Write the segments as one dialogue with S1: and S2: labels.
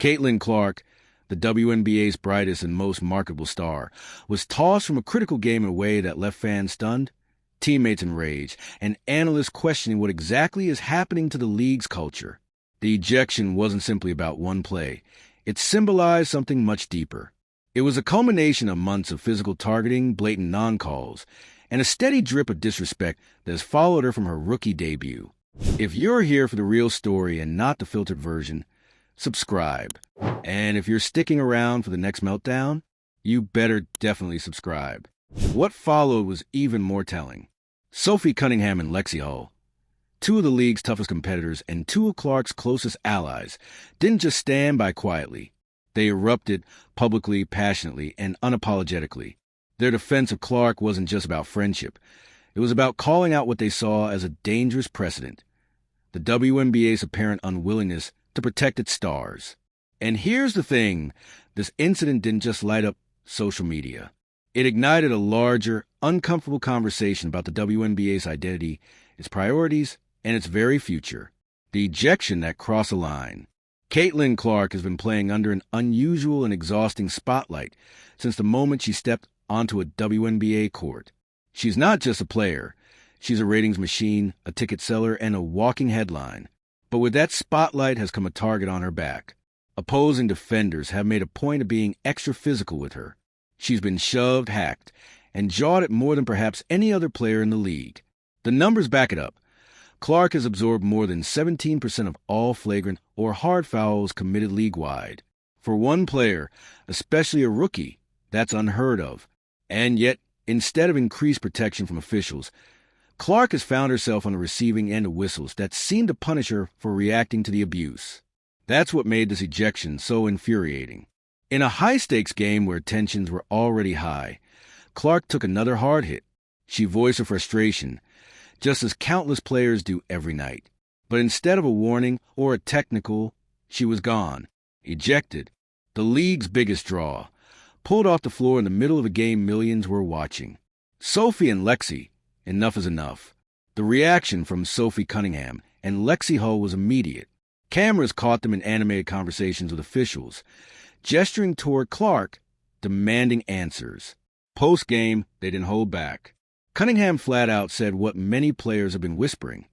S1: Caitlin Clark, the WNBA's brightest and most marketable star, was tossed from a critical game in a way that left fans stunned, teammates enraged, and analysts questioning what exactly is happening to the league's culture. The ejection wasn't simply about one play. It symbolized something much deeper. It was a culmination of months of physical targeting, blatant non-calls, and a steady drip of disrespect that has followed her from her rookie debut. If you're here for the real story and not the filtered version, subscribe. And if you're sticking around for the next meltdown, you better definitely subscribe. What followed was even more telling. Sophie Cunningham and Lexie, two of the league's toughest competitors and two of Clark's closest allies, didn't just stand by quietly. They erupted publicly, passionately, and unapologetically. Their defense of Clark wasn't just about friendship. It was about calling out what they saw as a dangerous precedent, the WNBA's apparent unwillingness to protect its stars. And here's the thing, this incident didn't just light up social media. It ignited a larger, uncomfortable conversation about the WNBA's identity, its priorities, and its very future. The ejection that crossed a line. Caitlin Clark has been playing under an unusual and exhausting spotlight since the moment she stepped onto a WNBA court. She's not just a player. She's a ratings machine, a ticket seller, and a walking headline. But with that spotlight has come a target on her back. Opposing defenders have made a point of being extra physical with her. She's been shoved, hacked, and jawed at more than perhaps any other player in the league. The numbers back it up. Clark has absorbed more than 17% of all flagrant or hard fouls committed league-wide. For one player, especially a rookie, that's unheard of. And yet, instead of increased protection from officials, Clark has found herself on the receiving end of whistles that seem to punish her for reacting to the abuse. That's what made this ejection so infuriating. In a high-stakes game where tensions were already high, Clark took another hard hit. She voiced her frustration, just as countless players do every night. But instead of a warning or a technical, she was gone, ejected, the league's biggest draw, pulled off the floor in the middle of a game millions were watching. Sophie and Lexie, enough is enough. The reaction from Sophie Cunningham and Lexie was immediate. Cameras caught them in animated conversations with officials, gesturing toward Clark, demanding answers. Post-game, they didn't hold back. Cunningham flat out said what many players have been whispering.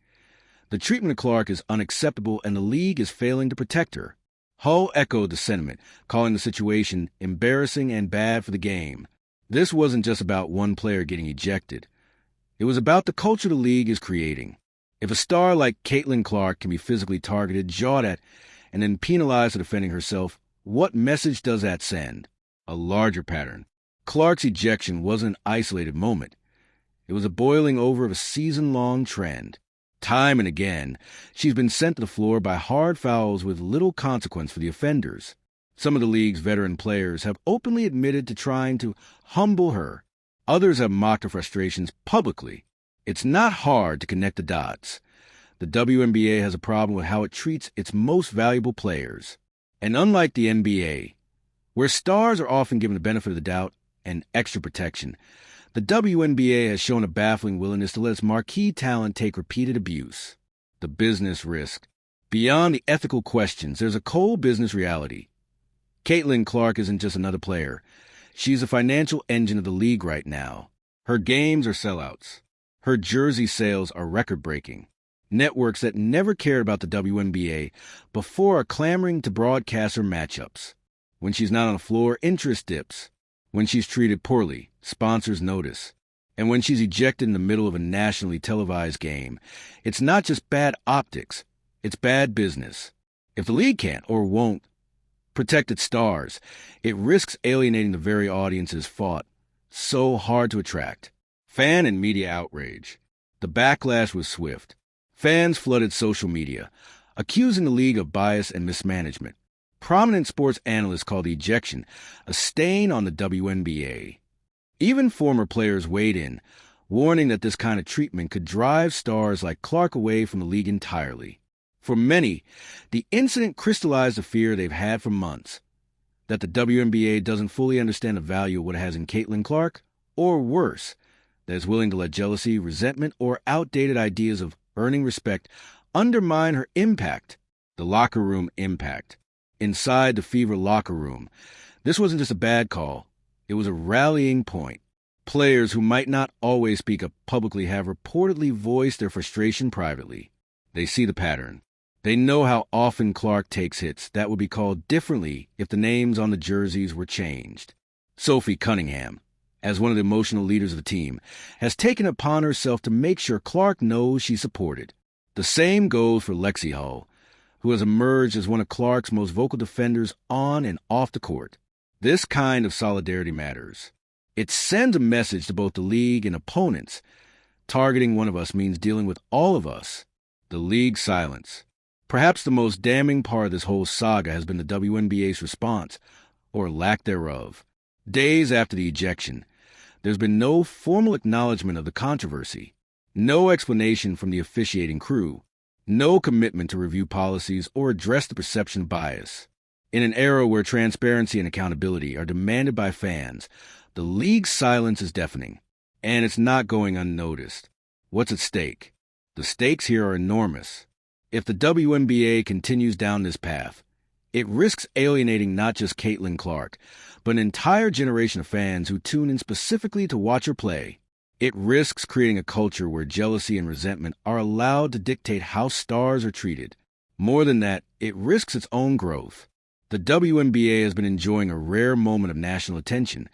S1: The treatment of Clark is unacceptable and the league is failing to protect her. Hull echoed the sentiment, calling the situation embarrassing and bad for the game. This wasn't just about one player getting ejected. It was about the culture the league is creating. If a star like Caitlin Clark can be physically targeted, jawed at, and then penalized for defending herself, what message does that send? A larger pattern. Clark's ejection wasn't an isolated moment. It was a boiling over of a season-long trend. Time and again, she's been sent to the floor by hard fouls with little consequence for the offenders. Some of the league's veteran players have openly admitted to trying to humble her. Others have mocked her frustrations publicly. It's not hard to connect the dots. The WNBA has a problem with how it treats its most valuable players. And unlike the NBA, where stars are often given the benefit of the doubt and extra protection, the WNBA has shown a baffling willingness to let its marquee talent take repeated abuse. The business risk. Beyond the ethical questions, there's a cold business reality. Caitlin Clark isn't just another player. She's a financial engine of the league right now. Her games are sellouts. Her jersey sales are record-breaking. Networks that never cared about the WNBA before are clamoring to broadcast her matchups. When she's not on the floor, interest dips. When she's treated poorly, sponsors notice. And when she's ejected in the middle of a nationally televised game, it's not just bad optics, it's bad business. If the league can't or won't protect its stars, it risks alienating the very audiences fought so hard to attract. Fan and media outrage. The backlash was swift. Fans flooded social media, accusing the league of bias and mismanagement. Prominent sports analysts call the ejection a stain on the WNBA. Even former players weighed in, warning that this kind of treatment could drive stars like Clark away from the league entirely. For many, the incident crystallized a fear they've had for months, that the WNBA doesn't fully understand the value of what it has in Caitlin Clark, or worse, that is willing to let jealousy, resentment, or outdated ideas of earning respect undermine her impact, the locker room impact. Inside the Fever locker room, this wasn't just a bad call. It was a rallying point. Players who might not always speak up publicly have reportedly voiced their frustration privately. They see the pattern. They know how often Clark takes hits that would be called differently if the names on the jerseys were changed. Sophie Cunningham, as one of the emotional leaders of the team, has taken it upon herself to make sure Clark knows she's supported. The same goes for Lexie Hull, who has emerged as one of Clark's most vocal defenders on and off the court. This kind of solidarity matters. It sends a message to both the league and opponents. Targeting one of us means dealing with all of us. The league's silence. Perhaps the most damning part of this whole saga has been the WNBA's response, or lack thereof. Days after the ejection, there's been no formal acknowledgement of the controversy, no explanation from the officiating crew, no commitment to review policies or address the perception of bias. In an era where transparency and accountability are demanded by fans, the league's silence is deafening, and it's not going unnoticed. What's at stake? The stakes here are enormous. If the WNBA continues down this path, it risks alienating not just Caitlin Clark, but an entire generation of fans who tune in specifically to watch her play. It risks creating a culture where jealousy and resentment are allowed to dictate how stars are treated. More than that, it risks its own growth. The WNBA has been enjoying a rare moment of national attention,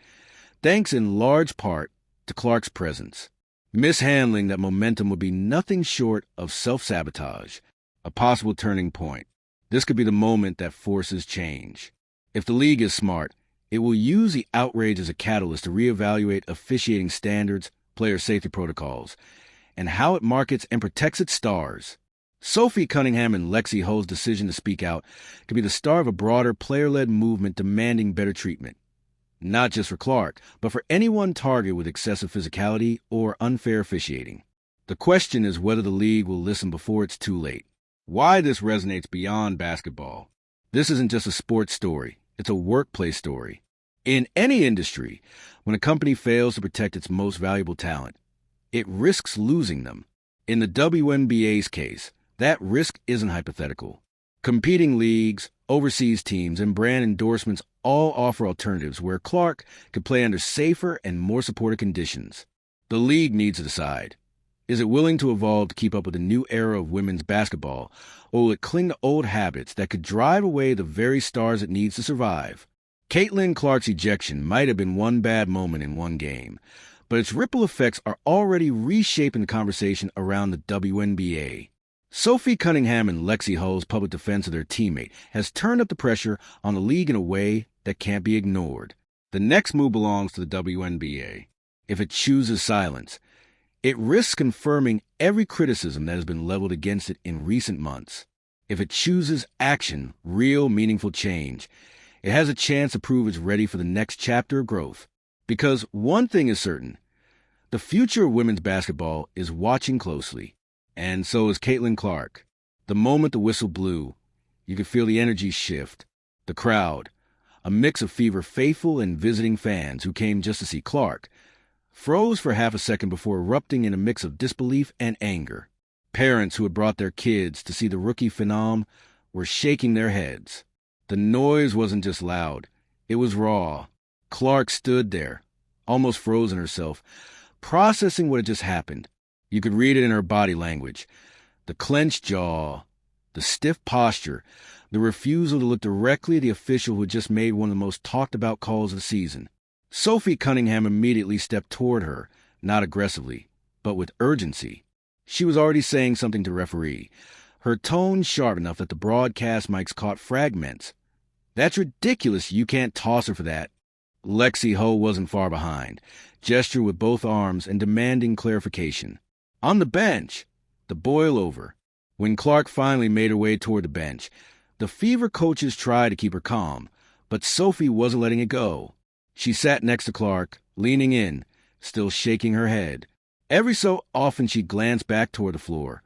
S1: thanks in large part to Clark's presence. Mishandling that momentum would be nothing short of self-sabotage, a possible turning point. This could be the moment that forces change. If the league is smart, it will use the outrage as a catalyst to reevaluate officiating standards, player safety protocols, and how it markets and protects its stars. Sophie Cunningham and Lexie Hull's decision to speak out could be the start of a broader player-led movement demanding better treatment. Not just for Clark, but for anyone targeted with excessive physicality or unfair officiating. The question is whether the league will listen before it's too late. Why this resonates beyond basketball. This isn't just a sports story, it's a workplace story. In any industry, when a company fails to protect its most valuable talent, it risks losing them. In the WNBA's case, that risk isn't hypothetical. Competing leagues, overseas teams, and brand endorsements all offer alternatives where Clark could play under safer and more supportive conditions. The league needs to decide. Is it willing to evolve to keep up with the new era of women's basketball, or will it cling to old habits that could drive away the very stars it needs to survive? Caitlin Clark's ejection might have been one bad moment in one game, but its ripple effects are already reshaping the conversation around the WNBA. Sophie Cunningham and Lexie Hull's public defense of their teammate has turned up the pressure on the league in a way that can't be ignored. The next move belongs to the WNBA. If it chooses silence, it risks confirming every criticism that has been leveled against it in recent months. If it chooses action, real, meaningful change, it has a chance to prove it's ready for the next chapter of growth. Because one thing is certain, the future of women's basketball is watching closely. And so is Caitlin Clark. The moment the whistle blew, you could feel the energy shift. The crowd, a mix of Fever faithful and visiting fans who came just to see Clark, froze for half a second before erupting in a mix of disbelief and anger. Parents who had brought their kids to see the rookie phenom were shaking their heads. The noise wasn't just loud, it was raw. Clark stood there, almost frozen herself, processing what had just happened. You could read it in her body language. The clenched jaw, the stiff posture, the refusal to look directly at the official who had just made one of the most talked-about calls of the season. Sophie Cunningham immediately stepped toward her, not aggressively, but with urgency. She was already saying something to the referee, her tone sharp enough that the broadcast mics caught fragments. "That's ridiculous. You can't toss her for that." Lexie Hull wasn't far behind, gestured with both arms and demanding clarification. On the bench, the boil over. When Clark finally made her way toward the bench, the Fever coaches tried to keep her calm, but Sophie wasn't letting it go. She sat next to Clark, leaning in, still shaking her head. Every so often she glanced back toward the floor,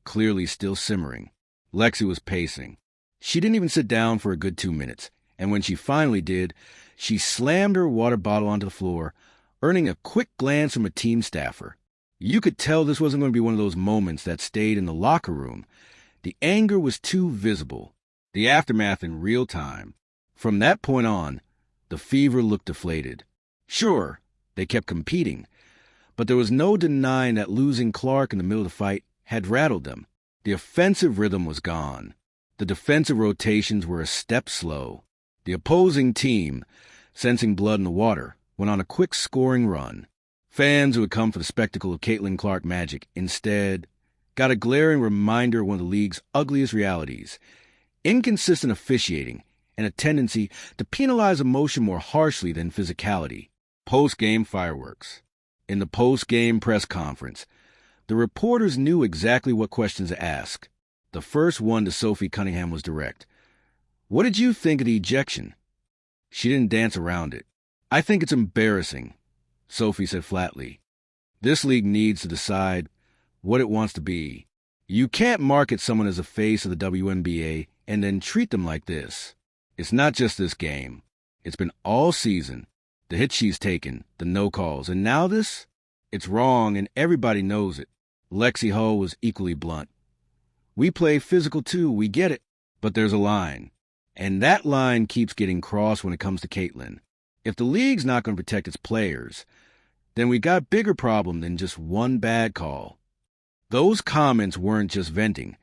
S1: clearly still simmering. Lexie was pacing. She didn't even sit down for a good 2 minutes, and when she finally did, she slammed her water bottle onto the floor, earning a quick glance from a team staffer. You could tell this wasn't going to be one of those moments that stayed in the locker room. The anger was too visible. The aftermath in real time. From that point on, the Fever looked deflated. Sure, they kept competing, but there was no denying that losing Clark in the middle of the fight had rattled them. The offensive rhythm was gone. The defensive rotations were a step slow. The opposing team, sensing blood in the water, went on a quick scoring run. Fans who had come for the spectacle of Caitlin Clark magic instead got a glaring reminder of one of the league's ugliest realities: inconsistent officiating and a tendency to penalize emotion more harshly than physicality. Post-game fireworks. In the post-game press conference, the reporters knew exactly what questions to ask. The first one to Sophie Cunningham was direct. "What did you think of the ejection?" She didn't dance around it. "I think it's embarrassing," Sophie said flatly. "This league needs to decide what it wants to be. You can't market someone as a face of the WNBA and then treat them like this. It's not just this game. It's been all season. The hits she's taken, the no-calls, and now this? It's wrong, and everybody knows it." Lexie Hull was equally blunt. "We play physical too, we get it. But there's a line. And that line keeps getting crossed when it comes to Caitlin. If the league's not going to protect its players, then we got a bigger problem than just one bad call." Those comments weren't just venting.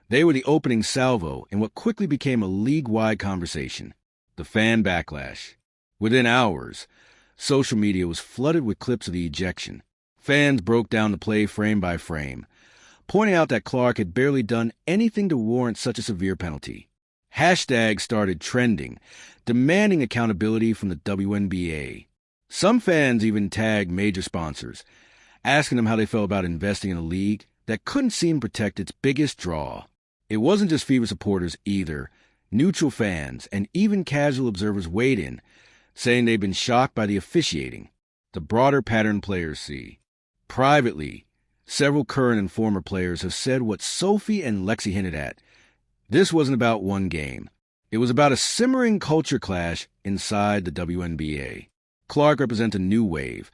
S1: They were the opening salvo in what quickly became a league-wide conversation: the fan backlash. Within hours, social media was flooded with clips of the ejection. Fans broke down the play frame by frame, pointing out that Clark had barely done anything to warrant such a severe penalty. Hashtags started trending, demanding accountability from the WNBA. Some fans even tagged major sponsors, asking them how they felt about investing in a league that couldn't seem to protect its biggest draw. It wasn't just Fever supporters either. Neutral fans and even casual observers weighed in, saying they'd been shocked by the officiating. The broader pattern players see. Privately, several current and former players have said what Sophie and Lexie hinted at. This wasn't about one game. It was about a simmering culture clash inside the WNBA. Clark represents a new wave,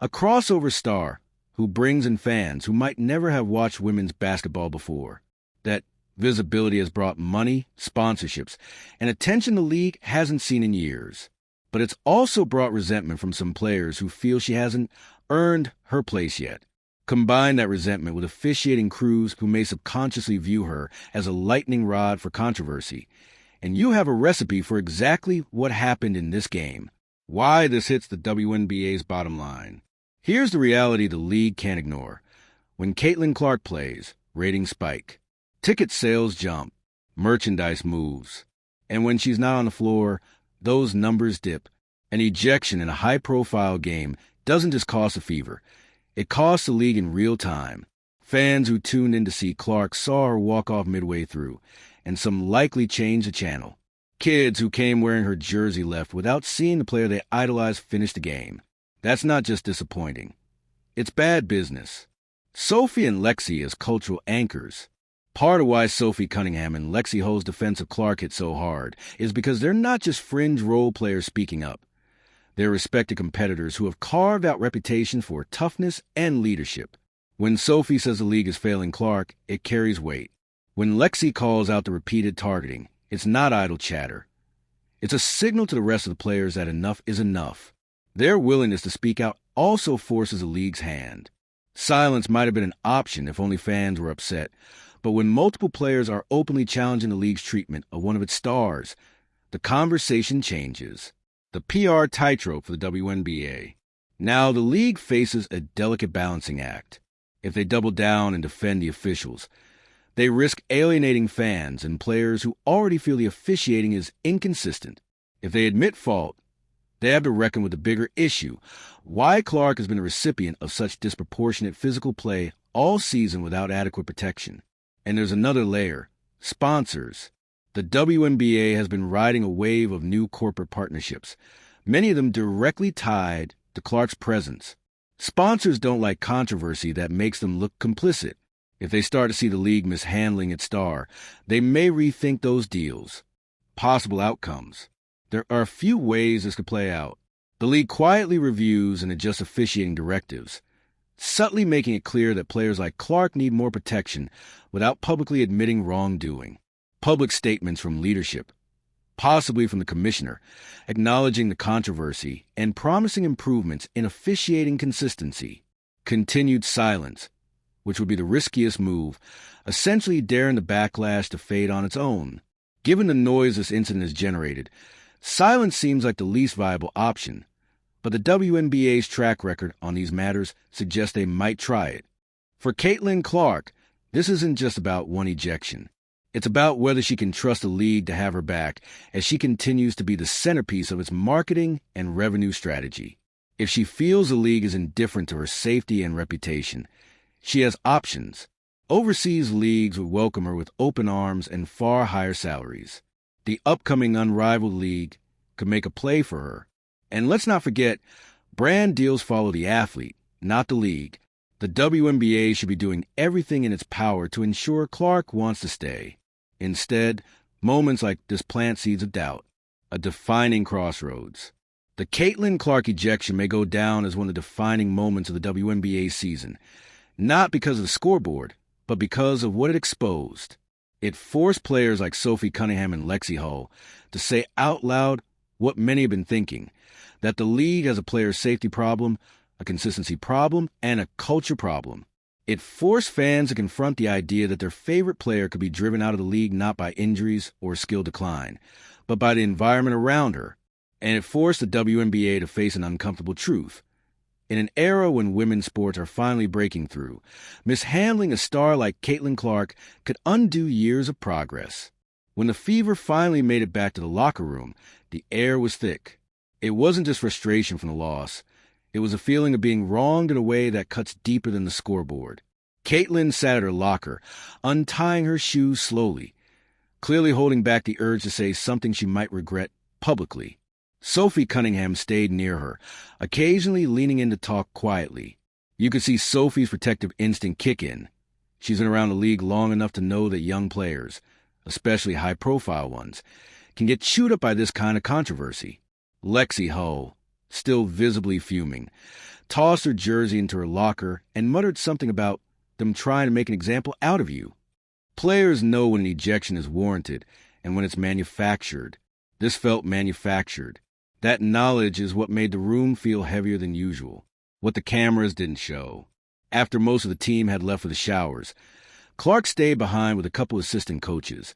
S1: a crossover star who brings in fans who might never have watched women's basketball before. That visibility has brought money, sponsorships, and attention the league hasn't seen in years. But it's also brought resentment from some players who feel she hasn't earned her place yet. Combine that resentment with officiating crews who may subconsciously view her as a lightning rod for controversy, and you have a recipe for exactly what happened in this game. Why this hits the WNBA's bottom line. Here's the reality the league can't ignore. When Caitlin Clark plays, ratings spike. Ticket sales jump. Merchandise moves. And when she's not on the floor, those numbers dip. An ejection in a high-profile game doesn't just cost a Fever. It costs the league in real time. Fans who tuned in to see Clark saw her walk off midway through, and some likely changed the channel. Kids who came wearing her jersey left without seeing the player they idolized finish the game. That's not just disappointing. It's bad business. Sophie and Lexie as cultural anchors. Part of why Sophie Cunningham and Lexie Hull's defense of Clark hit so hard is because they're not just fringe role players speaking up. They're respected competitors who have carved out reputations for toughness and leadership. When Sophie says the league is failing Clark, it carries weight. When Lexie calls out the repeated targeting, it's not idle chatter. It's a signal to the rest of the players that enough is enough. Their willingness to speak out also forces the league's hand. Silence might have been an option if only fans were upset, but when multiple players are openly challenging the league's treatment of one of its stars, the conversation changes. The PR tightrope for the WNBA. Now the league faces a delicate balancing act. If they double down and defend the officials, they risk alienating fans and players who already feel the officiating is inconsistent. If they admit fault, they have to reckon with the bigger issue: why Clark has been a recipient of such disproportionate physical play all season without adequate protection. And there's another layer: sponsors. The WNBA has been riding a wave of new corporate partnerships, many of them directly tied to Clark's presence. Sponsors don't like controversy that makes them look complicit. If they start to see the league mishandling its star, they may rethink those deals. Possible outcomes. There are a few ways this could play out. The league quietly reviews and adjusts officiating directives, subtly making it clear that players like Clark need more protection without publicly admitting wrongdoing. Public statements from leadership, possibly from the commissioner, acknowledging the controversy and promising improvements in officiating consistency. Continued silence, which would be the riskiest move, essentially daring the backlash to fade on its own. Given the noise this incident has generated, silence seems like the least viable option, but the WNBA's track record on these matters suggests they might try it. For Caitlin Clark, this isn't just about one ejection. It's about whether she can trust the league to have her back as she continues to be the centerpiece of its marketing and revenue strategy. If she feels the league is indifferent to her safety and reputation, she has options. Overseas leagues would welcome her with open arms and far higher salaries. The upcoming unrivaled league could make a play for her. And let's not forget, brand deals follow the athlete, not the league. The WNBA should be doing everything in its power to ensure Clark wants to stay. Instead, moments like this plant seeds of doubt, a defining crossroads. The Caitlin Clark ejection may go down as one of the defining moments of the WNBA season, not because of the scoreboard, but because of what it exposed. It forced players like Sophie Cunningham and Lexie to say out loud what many have been thinking, that the league has a player safety problem, a consistency problem, and a culture problem. It forced fans to confront the idea that their favorite player could be driven out of the league not by injuries or skill decline, but by the environment around her. And it forced the WNBA to face an uncomfortable truth. In an era when women's sports are finally breaking through, mishandling a star like Caitlin Clark could undo years of progress. When the Fever finally made it back to the locker room, the air was thick. It wasn't just frustration from the loss. It was a feeling of being wronged in a way that cuts deeper than the scoreboard. Caitlin sat at her locker, untying her shoes slowly, clearly holding back the urge to say something she might regret publicly. Sophie Cunningham stayed near her, occasionally leaning in to talk quietly. You could see Sophie's protective instinct kick in. She's been around the league long enough to know that young players, especially high-profile ones, can get chewed up by this kind of controversy. Lexie, still visibly fuming, tossed her jersey into her locker and muttered something about them trying to make an example out of you. Players know when an ejection is warranted and when it's manufactured. This felt manufactured. That knowledge is what made the room feel heavier than usual, what the cameras didn't show. After most of the team had left for the showers, Clark stayed behind with a couple of assistant coaches,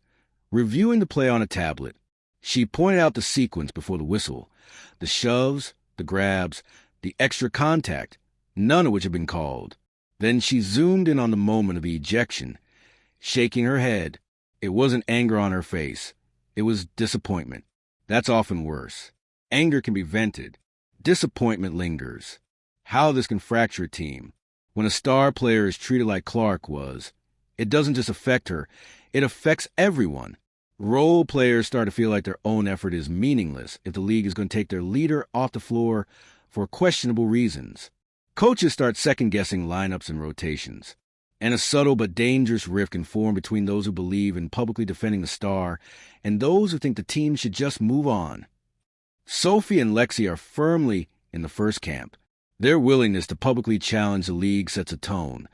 S1: reviewing the play on a tablet. She pointed out the sequence before the whistle, the shoves, the grabs, the extra contact, none of which had been called. Then she zoomed in on the moment of the ejection, shaking her head. It wasn't anger on her face. It was disappointment. That's often worse. Anger can be vented. Disappointment lingers. How this can fracture a team. When a star player is treated like Clark was, it doesn't just affect her, it affects everyone. Role players start to feel like their own effort is meaningless if the league is going to take their leader off the floor for questionable reasons. Coaches start second-guessing lineups and rotations. And a subtle but dangerous rift can form between those who believe in publicly defending the star and those who think the team should just move on. Sophie and Lexie are firmly in the first camp. Their willingness to publicly challenge the league sets a tone,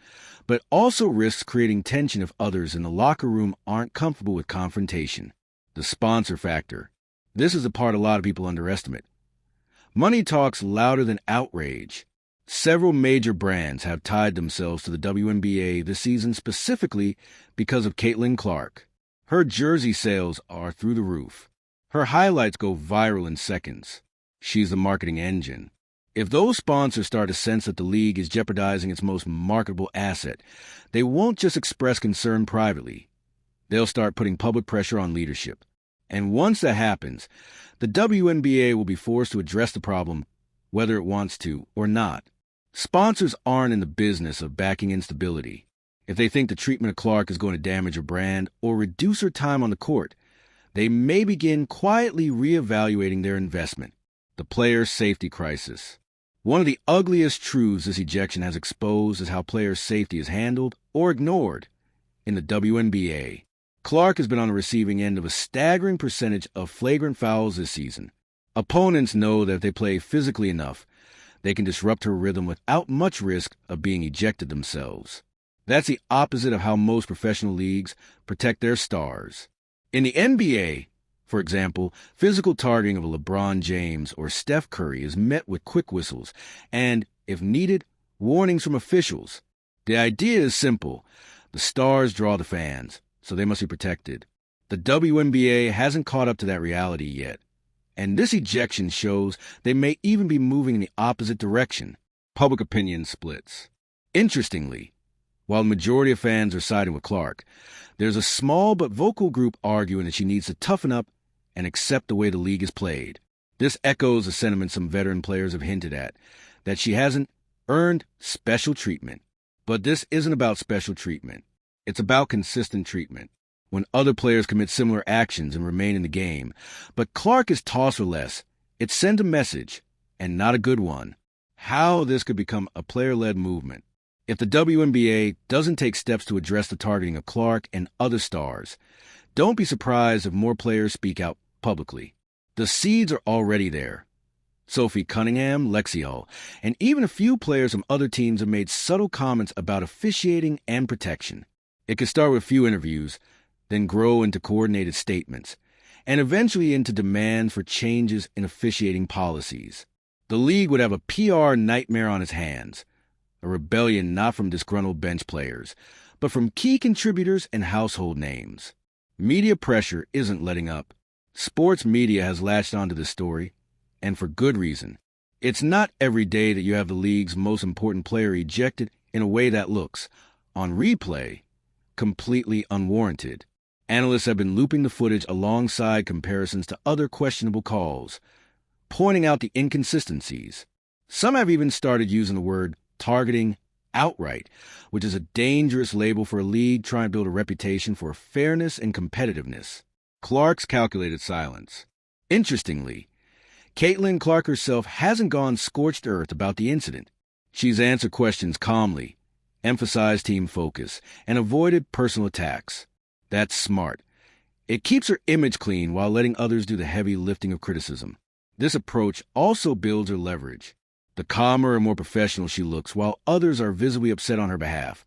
S1: but also risks creating tension if others in the locker room aren't comfortable with confrontation. The sponsor factor. This is a part a lot of people underestimate. Money talks louder than outrage. Several major brands have tied themselves to the WNBA this season specifically because of Caitlin Clark. Her jersey sales are through the roof. Her highlights go viral in seconds. She's the marketing engine. If those sponsors start to sense that the league is jeopardizing its most marketable asset, they won't just express concern privately. They'll start putting public pressure on leadership. And once that happens, the WNBA will be forced to address the problem, whether it wants to or not. Sponsors aren't in the business of backing instability. If they think the treatment of Clark is going to damage her brand or reduce her time on the court, they may begin quietly reevaluating their investment. The player safety crisis. One of the ugliest truths this ejection has exposed is how player safety is handled or ignored in the WNBA. Clark has been on the receiving end of a staggering percentage of flagrant fouls this season. Opponents know that if they play physically enough, they can disrupt her rhythm without much risk of being ejected themselves. That's the opposite of how most professional leagues protect their stars. In the NBA, for example, physical targeting of LeBron James or Steph Curry is met with quick whistles and, if needed, warnings from officials. The idea is simple. The stars draw the fans, so they must be protected. The WNBA hasn't caught up to that reality yet, and this ejection shows they may even be moving in the opposite direction. Public opinion splits. Interestingly, while the majority of fans are siding with Clark, there's a small but vocal group arguing that she needs to toughen up and accept the way the league is played. This echoes a sentiment some veteran players have hinted at, that she hasn't earned special treatment. But this isn't about special treatment. It's about consistent treatment. When other players commit similar actions and remain in the game, but Clark is tossed for less, it sends a message, and not a good one, how this could become a player-led movement. If the WNBA doesn't take steps to address the targeting of Clark and other stars, don't be surprised if more players speak out publicly. The seeds are already there. Sophie Cunningham Lexie, and even a few players from other teams have made subtle comments about officiating and protection. It could start with a few interviews, then grow into coordinated statements, and eventually into demands for changes in officiating policies. The league would have a PR nightmare on its hands, a rebellion not from disgruntled bench players, but from key contributors and household names. Media pressure isn't letting up. Sports media has latched onto this story, and for good reason. It's not every day that you have the league's most important player ejected in a way that looks, on replay, completely unwarranted. Analysts have been looping the footage alongside comparisons to other questionable calls, pointing out the inconsistencies. Some have even started using the word targeting outright, which is a dangerous label for a league trying to build a reputation for fairness and competitiveness. Clark's calculated silence. Interestingly, Caitlin Clark herself hasn't gone scorched earth about the incident. She's answered questions calmly, emphasized team focus, and avoided personal attacks. That's smart. It keeps her image clean while letting others do the heavy lifting of criticism. This approach also builds her leverage. The calmer and more professional she looks while others are visibly upset on her behalf,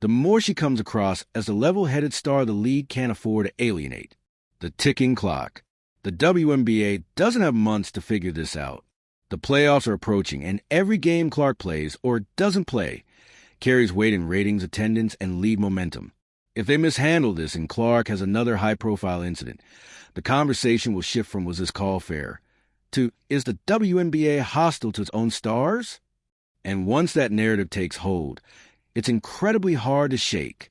S1: the more she comes across as the level-headed star the league can't afford to alienate. The ticking clock. The WNBA doesn't have months to figure this out. The playoffs are approaching, and every game Clark plays, or doesn't play, carries weight in ratings, attendance, and league momentum. If they mishandle this and Clark has another high-profile incident, the conversation will shift from "was this call fair?" to "is the WNBA hostile to its own stars?" And once that narrative takes hold, it's incredibly hard to shake.